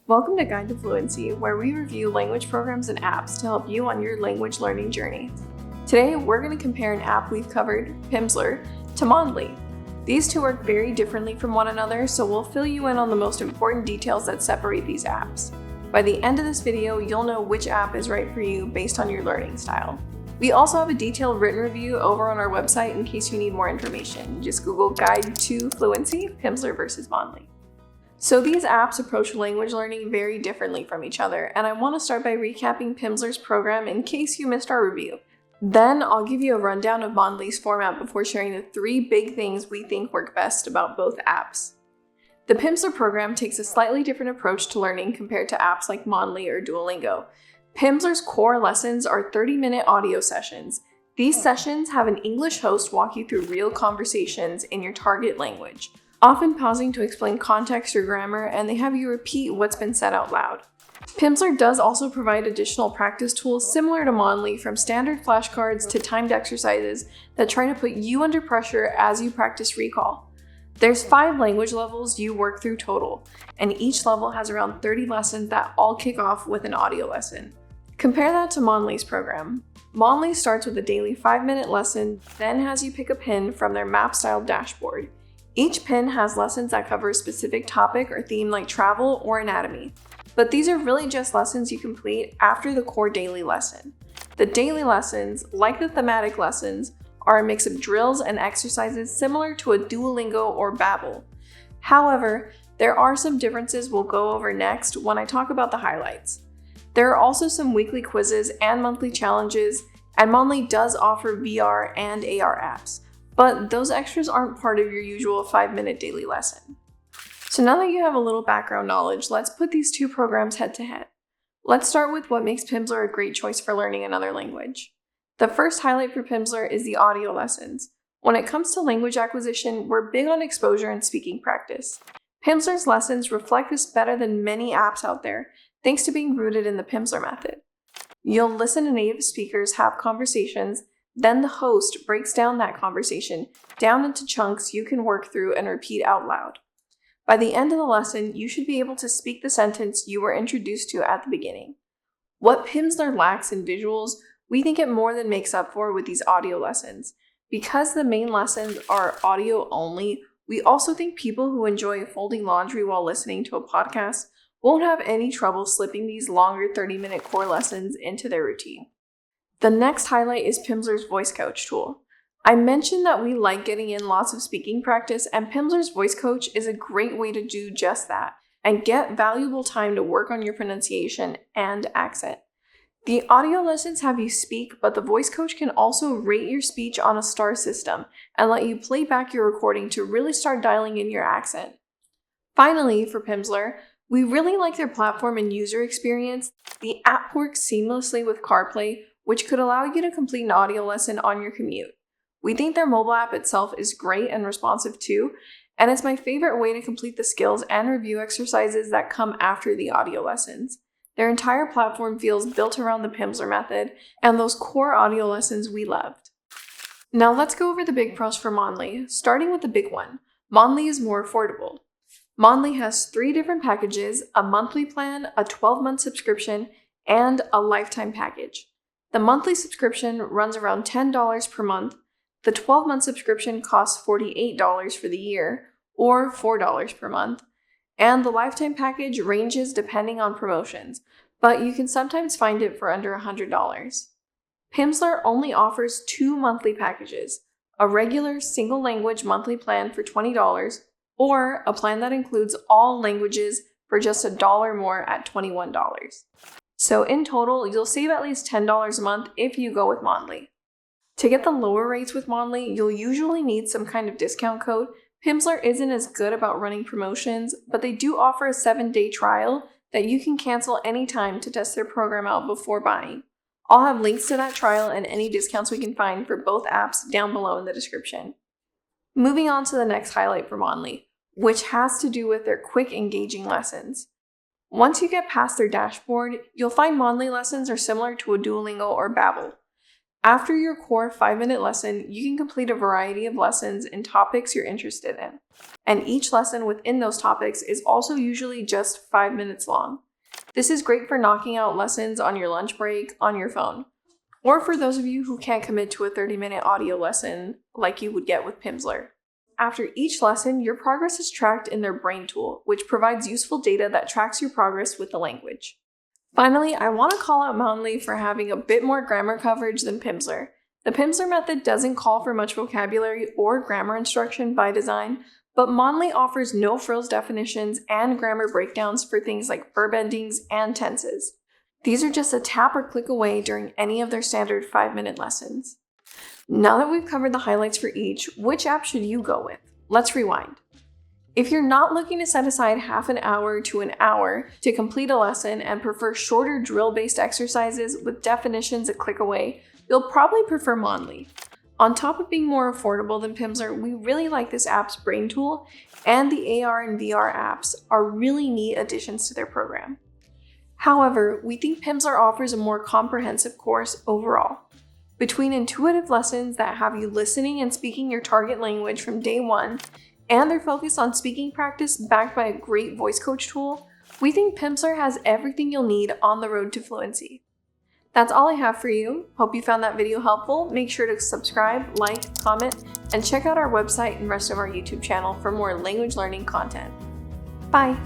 Welcome to Guide to Fluency, where we review language programs and apps to help you on your language learning journey. Today, we're going to compare an app we've covered, Pimsleur, to Mondly. These two work very differently from one another, so we'll fill you in on the most important details that separate these apps. By the end of this video, you'll know which app is right for you based on your learning style. We also have a detailed written review over on our website in case you need more information. Just Google Guide to Fluency, Pimsleur versus Mondly. So these apps approach language learning very differently from each other, and I want to start by recapping Pimsleur's program in case you missed our review. Then I'll give you a rundown of Mondly's format before sharing the 3 big things we think work best about both apps. The Pimsleur program takes a slightly different approach to learning compared to apps like Mondly or Duolingo. Pimsleur's core lessons are 30-minute audio sessions. These sessions have an English host walk you through real conversations in your target language, often pausing to explain context or grammar, and they have you repeat what's been said out loud. Pimsleur does also provide additional practice tools similar to Mondly, from standard flashcards to timed exercises that try to put you under pressure as you practice recall. There's 5 language levels you work through total, and each level has around 30 lessons that all kick off with an audio lesson. Compare that to Mondly's program. Mondly starts with a daily 5-minute lesson, then has you pick a pin from their map-style dashboard. Each pin has lessons that cover a specific topic or theme like travel or anatomy, but these are really just lessons you complete after the core daily lesson. The daily lessons, like the thematic lessons, are a mix of drills and exercises similar to a Duolingo or Babbel. However, there are some differences we'll go over next when I talk about the highlights. There are also some weekly quizzes and monthly challenges, and Mondly does offer VR and AR apps, but those extras aren't part of your usual 5-minute daily lesson. So now that you have a little background knowledge, let's put these two programs head to head. Let's start with what makes Pimsleur a great choice for learning another language. The first highlight for Pimsleur is the audio lessons. When it comes to language acquisition, we're big on exposure and speaking practice. Pimsleur's lessons reflect this better than many apps out there, thanks to being rooted in the Pimsleur method. You'll listen to native speakers have conversations, then the host breaks down that conversation down into chunks you can work through and repeat out loud. By the end of the lesson, you should be able to speak the sentence you were introduced to at the beginning. What Pimsleur lacks in visuals, we think it more than makes up for with these audio lessons. Because the main lessons are audio only, we also think people who enjoy folding laundry while listening to a podcast won't have any trouble slipping these longer 30-minute core lessons into their routine. The next highlight is Pimsleur's voice coach tool. I mentioned that we like getting in lots of speaking practice, and Pimsleur's voice coach is a great way to do just that and get valuable time to work on your pronunciation and accent. The audio lessons have you speak, but the voice coach can also rate your speech on a star system and let you play back your recording to really start dialing in your accent. Finally, for Pimsleur, we really like their platform and user experience. The app works seamlessly with CarPlay, which could allow you to complete an audio lesson on your commute. We think their mobile app itself is great and responsive too, and it's my favorite way to complete the skills and review exercises that come after the audio lessons. Their entire platform feels built around the Pimsleur method and those core audio lessons we loved. Now let's go over the big pros for Mondly, starting with the big one. Mondly is more affordable. Mondly has 3 different packages: a monthly plan, a 12-month subscription, and a lifetime package. The monthly subscription runs around $10 per month. The 12-month subscription costs $48 for the year, or $4 per month, and the lifetime package ranges depending on promotions, but you can sometimes find it for under $100. Pimsleur only offers 2 monthly packages: a regular single language monthly plan for $20, or a plan that includes all languages for just $1 more at $21. So in total, you'll save at least $10 a month if you go with Mondly. To get the lower rates with Mondly, you'll usually need some kind of discount code. Pimsleur isn't as good about running promotions, but they do offer a 7-day trial that you can cancel anytime to test their program out before buying. I'll have links to that trial and any discounts we can find for both apps down below in the description. Moving on to the next highlight for Mondly, which has to do with their quick, engaging lessons. Once you get past their dashboard, you'll find Mondly lessons are similar to a Duolingo or Babbel. After your core 5-minute lesson, you can complete a variety of lessons in topics you're interested in. And each lesson within those topics is also usually just 5 minutes long. This is great for knocking out lessons on your lunch break on your phone, or for those of you who can't commit to a 30-minute audio lesson like you would get with Pimsleur. After each lesson, your progress is tracked in their Brain tool, which provides useful data that tracks your progress with the language. Finally, I want to call out Mondly for having a bit more grammar coverage than Pimsleur. The Pimsleur method doesn't call for much vocabulary or grammar instruction by design, but Mondly offers no-frills definitions and grammar breakdowns for things like verb endings and tenses. These are just a tap or click away during any of their standard 5-minute lessons. Now that we've covered the highlights for each, which app should you go with? Let's rewind. If you're not looking to set aside half an hour to an hour to complete a lesson and prefer shorter drill-based exercises with definitions a click away, you'll probably prefer Mondly. On top of being more affordable than Pimsleur, we really like this app's Brain tool, and the AR and VR apps are really neat additions to their program. However, we think Pimsleur offers a more comprehensive course overall. Between intuitive lessons that have you listening and speaking your target language from day one, and their focus on speaking practice backed by a great voice coach tool, we think Pimsleur has everything you'll need on the road to fluency. That's all I have for you. Hope you found that video helpful. Make sure to subscribe, like, comment, and check out our website and rest of our YouTube channel for more language learning content. Bye!